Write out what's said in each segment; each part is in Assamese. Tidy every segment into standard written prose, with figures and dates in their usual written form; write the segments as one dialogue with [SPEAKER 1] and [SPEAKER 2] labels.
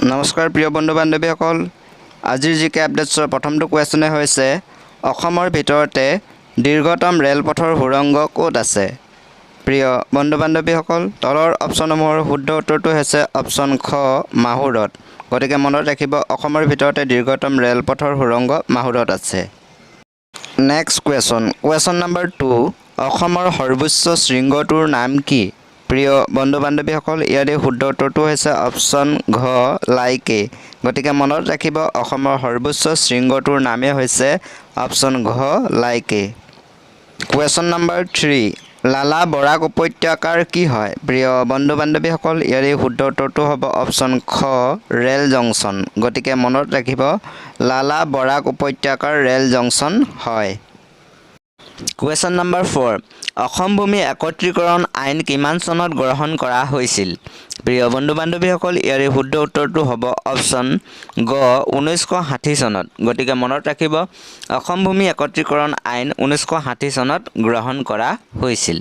[SPEAKER 1] নমস্কাৰ প্ৰিয় বন্ধু বান্ধৱীসকল আজিৰ জিকে আপডেটছৰ প্ৰথমটো কুৱেশ্যনে হৈছে অসমৰ ভিতৰতে দীৰ্ঘতম ৰেলপথৰ সুৰংগ ক'ত আছে প্ৰিয় বন্ধু বান্ধৱীসকল তলৰ অপচনসমূহৰ শুদ্ধ উত্তৰটো হৈছে অপচন খ মাহুৰত গতিকে মনত ৰাখিব অসমৰ ভিতৰতে দীৰ্ঘতম ৰেলপথৰ সুৰংগ মাহুৰত আছে নেক্সট কুৱেশ্যন নম্বৰ 2 অসমৰ সৰ্বোচ্চ শৃংগটোৰ নাম কি প্ৰিয় বন্ধু বান্ধৱীসকল ইয়াৰে শুদ্ধ উত্তৰটো হৈছে অপচন ঘ লাইকে গতিকে মনত ৰাখিব অসমৰ সৰ্বোচ্চ শৃংগটোৰ নামে হৈছে অপচন ঘ লাইকে কুৱেশ্যন নম্বৰ 3 লালা বৰাক উপত্যকাৰ কি হয় প্ৰিয় বন্ধু বান্ধৱীসকল ইয়াৰে শুদ্ধ উত্তৰটো হ'ব অপচন খ ৰেল জংচন গতিকে মনত ৰাখিব লালা বৰাক উপত্যকাৰ ৰেল জংচন হয় কুৱেশ্যন নম্বৰ 4 অসম ভূমি একত্ৰীকৰণ আইন কিমান চনত গ্ৰহণ কৰা হৈছিল প্ৰিয় বন্ধু বান্ধৱীসকল ইয়াৰে শুদ্ধ উত্তৰটো হ'ব অপচন গ 1960 চনত গতিকে মনত ৰাখিব অসম ভূমি একত্ৰীকৰণ আইন 1960 চনত গ্ৰহণ কৰা হৈছিল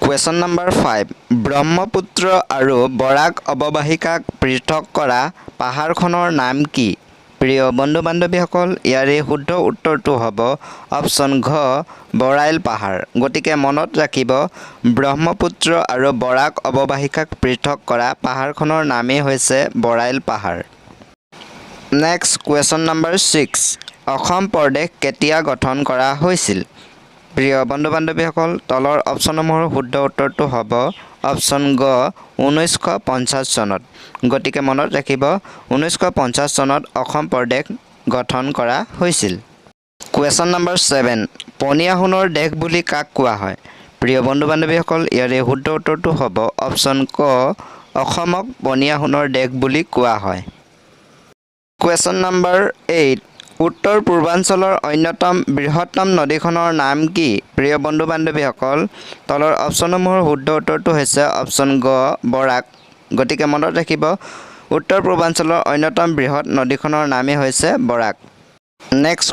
[SPEAKER 1] কুৱেশ্যন নম্বৰ 5 ব্ৰহ্মপুত্ৰ আৰু বৰাক অৱবাহিকাক পৃথক কৰা পাহাৰখনৰ নাম কি প্ৰিয় বন্ধু বান্ধৱীসকল ইয়াৰে শুদ্ধ উত্তৰটো হ'ব অপচন ঘ বৰাইল পাহাৰ গতিকে মনত ৰাখিব ব্ৰহ্মপুত্ৰ আৰু বৰাক অৱবাহিকাক পৃথক কৰা পাহাৰখনৰ নামেই হৈছে বৰাইল পাহাৰ নেক্সট কুৱেশ্যন নম্বৰ 6 অসম প্ৰদেশ কেতিয়া গঠন কৰা হৈছিল প্ৰিয় বন্ধু বান্ধৱীসকল তলৰ অপচনসমূহৰ শুদ্ধ উত্তৰটো হ'ব অপচন গ 1950 চনত গতিকে মনত ৰাখিব 1950 চনত অসম প্ৰদেশ গঠন কৰা হৈছিল কুৱেশ্যন নম্বৰ 7 পনীয়া সোণৰ দেশ বুলি কাক কোৱা হয় প্ৰিয় বন্ধু বান্ধৱীসকল ইয়াৰে শুদ্ধ উত্তৰটো হ'ব অপচন ক অসমক পনীয়া সোণৰ দেশ বুলি কোৱা হয় কুৱেশ্যন নম্বৰ 8 উত্তৰ পূৰ্বাঞ্চলৰ অন্যতম বৃহত্তম নদীখনৰ নাম কি প্ৰিয় বন্ধু বান্ধৱীসকল তলৰ অপচনসমূহৰ শুদ্ধ উত্তৰটো হৈছে অপচন গ বৰাক গতিকে মনত ৰাখিব উত্তৰ পূৰ্বাঞ্চলৰ অন্যতম বৃহৎ নদীখনৰ নামেই হৈছে বৰাক নেক্সট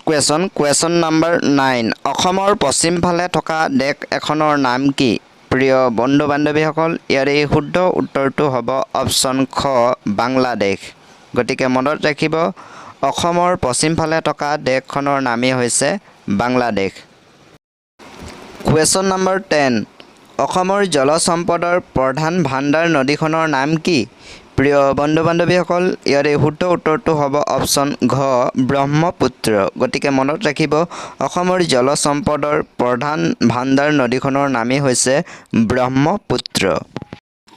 [SPEAKER 1] কুৱেশ্যন নম্বৰ 9 অসমৰ পশ্চিম ফালে থকা দেশ এখনৰ নাম কি প্ৰিয় বন্ধু বান্ধৱীসকল ইয়াৰে শুদ্ধ উত্তৰটো হ'ব অপচন খ বাংলাদেশ গতিকে মনত ৰাখিব অসমৰ পশ্চিম ফালে থকা দেশখনৰ নামেই হৈছে বাংলাদেশ কুৱেশ্যন নম্বৰ 10 অসমৰ জলসম্পদৰ প্ৰধান ভাণ্ডাৰ নদীখনৰ নাম কি প্ৰিয় বন্ধু বান্ধৱীসকল ইয়াৰে শুদ্ধ উত্তৰটো হ'ব অপচন ঘ ব্ৰহ্মপুত্ৰ গতিকে মনত ৰাখিব অসমৰ জলসম্পদৰ প্ৰধান ভাণ্ডাৰ নদীখনৰ নামেই হৈছে ব্ৰহ্মপুত্ৰ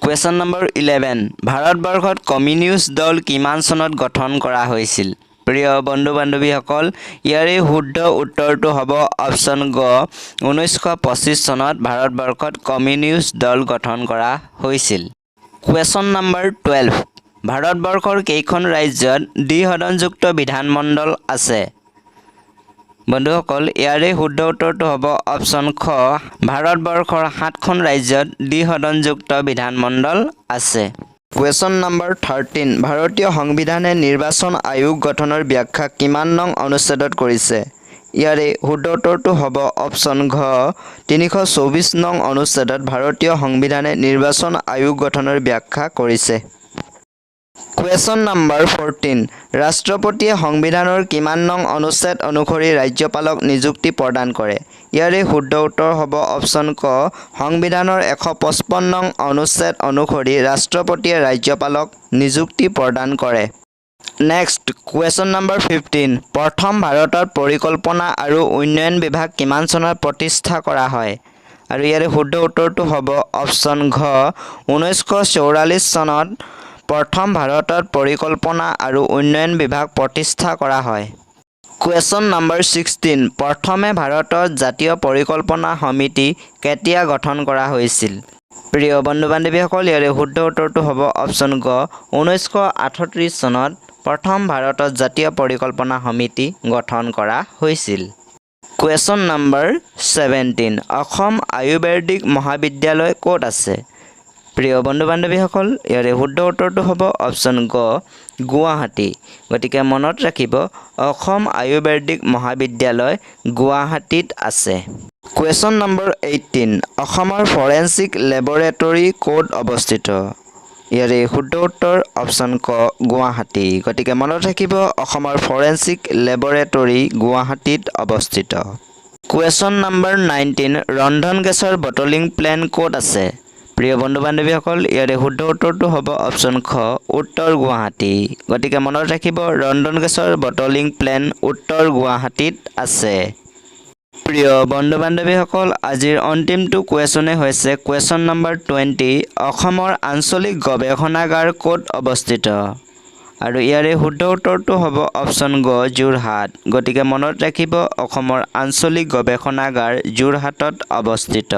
[SPEAKER 1] কুৱেশ্যন নম্বৰ 11 ভাৰতবৰ্ষত কমিউনিষ্ট দল কিমান চনত গঠন কৰা হৈছিল প্ৰিয় বন্ধু বান্ধৱীসকল ইয়াৰে শুদ্ধ উত্তৰটো হ'ব অপচন গ 1925 চনত ভাৰতবৰ্ষত কমিউনিষ্ট দল গঠন কৰা হৈছিল কুৱেশ্যন নম্বৰ 12 ভাৰতবৰ্ষৰ কেইখন ৰাজ্যত দ্বিসদনযুক্ত বিধানমণ্ডল আছে বন্ধুসকল ইয়াৰে শুদ্ধ উত্তৰটো হ'ব অপচন খ ভাৰতবৰ্ষৰ 7খন ৰাজ্যত দ্বিসদনযুক্ত বিধানমণ্ডল আছে কুৱেশ্যন নম্বৰ 13 ভাৰতীয় সংবিধানে নিৰ্বাচন আয়োগ গঠনৰ ব্যাখ্যা কিমান নং অনুচ্ছেদত কৰিছে ইয়াৰে শুদ্ধ উত্তৰটো হ'ব অপচন ঘ 324 নং অনুচ্ছেদত ভাৰতীয় সংবিধানে নিৰ্বাচন আয়োগ গঠনৰ ব্যাখ্যা কৰিছে কুৱেশ্যন নম্বৰ 14 ৰাষ্ট্ৰপতিয়ে সংবিধানৰ কিমান নং অনুচ্ছেদ অনুসৰি ৰাজ্যপালক নিযুক্তি প্ৰদান কৰে ইয়াৰে শুদ্ধ উত্তৰ হ'ব অপচন ক সংবিধানৰ 155 নং অনুচ্ছেদ অনুসৰি ৰাষ্ট্ৰপতিয়ে ৰাজ্যপালক নিযুক্তি প্ৰদান কৰে নেক্সট কুৱেশ্যন নম্বৰ 15 প্ৰথম ভাৰতত পৰিকল্পনা আৰু উন্নয়ন বিভাগ কিমান চনত প্ৰতিষ্ঠা কৰা হয় আৰু ইয়াৰে শুদ্ধ উত্তৰটো হ'ব অপচন ঘ 1944 চনত প্ৰথম ভাৰতত পৰিকল্পনা আৰু উন্নয়ন বিভাগ প্ৰতিষ্ঠা কৰা হয় কুৱেশ্যন নম্বৰ 16 প্ৰথমে ভাৰতত জাতীয় পৰিকল্পনা সমিতি কেতিয়া গঠন কৰা হৈছিল প্ৰিয় বন্ধু বান্ধৱীসকল ইয়াৰে শুদ্ধ উত্তৰটো হ'ব অপচন গ 1938 চনত প্ৰথম ভাৰতত জাতীয় পৰিকল্পনা সমিতি গঠন কৰা হৈছিল কুৱেশ্যন নম্বৰ 17 অসম আয়ুৰ্বেদিক মহাবিদ্যালয় ক'ত আছে প্ৰিয় বন্ধু বান্ধৱীসকল ইয়াৰে শুদ্ধ উত্তৰটো হ'ব অপচন গ গুৱাহাটী গতিকে মনত ৰাখিব অসম আয়ুৰ্বেদিক মহাবিদ্যালয় গুৱাহাটীত আছে কুৱেশ্যন নম্বৰ 18 অসমৰ ফৰেনচিক লেবৰেটৰী ক'ত অৱস্থিত ইয়াৰে শুদ্ধ উত্তৰ অপশ্যন ক গুৱাহাটী। গতিকে মনত ৰাখিব অসমৰ ফৰেনচিক লেবৰেটৰী গুৱাহাটীত অৱস্থিত। কুৱেশ্যন নম্বৰ 19 ৰন্ধন গেছৰ বটলিং প্লেন ক'ত আছে? প্ৰিয় বন্ধু বান্ধৱীসকল ইয়াৰে শুদ্ধ উত্তৰটো হ'ব অপশ্যন খ উত্তৰ গুৱাহাটী। গতিকে মনত ৰাখিব ৰন্ধন গেছৰ বটলিং প্লেন উত্তৰ গুৱাহাটীত আছে। প্ৰিয় বন্ধু বান্ধৱীসকল আজিৰ অন্তিমটো কুৱেশ্যনে হৈছে কুৱেশ্যন নম্বৰ 20 অসমৰ আঞ্চলিক গৱেষণাগাৰ ক'ত অৱস্থিত? আৰু ইয়াৰে শুদ্ধ উত্তৰটো হ'ব অপশ্যন গ যোৰহাট। গতিকে মনত ৰাখিব অসমৰ আঞ্চলিক গৱেষণাগাৰ যোৰহাটত অৱস্থিত।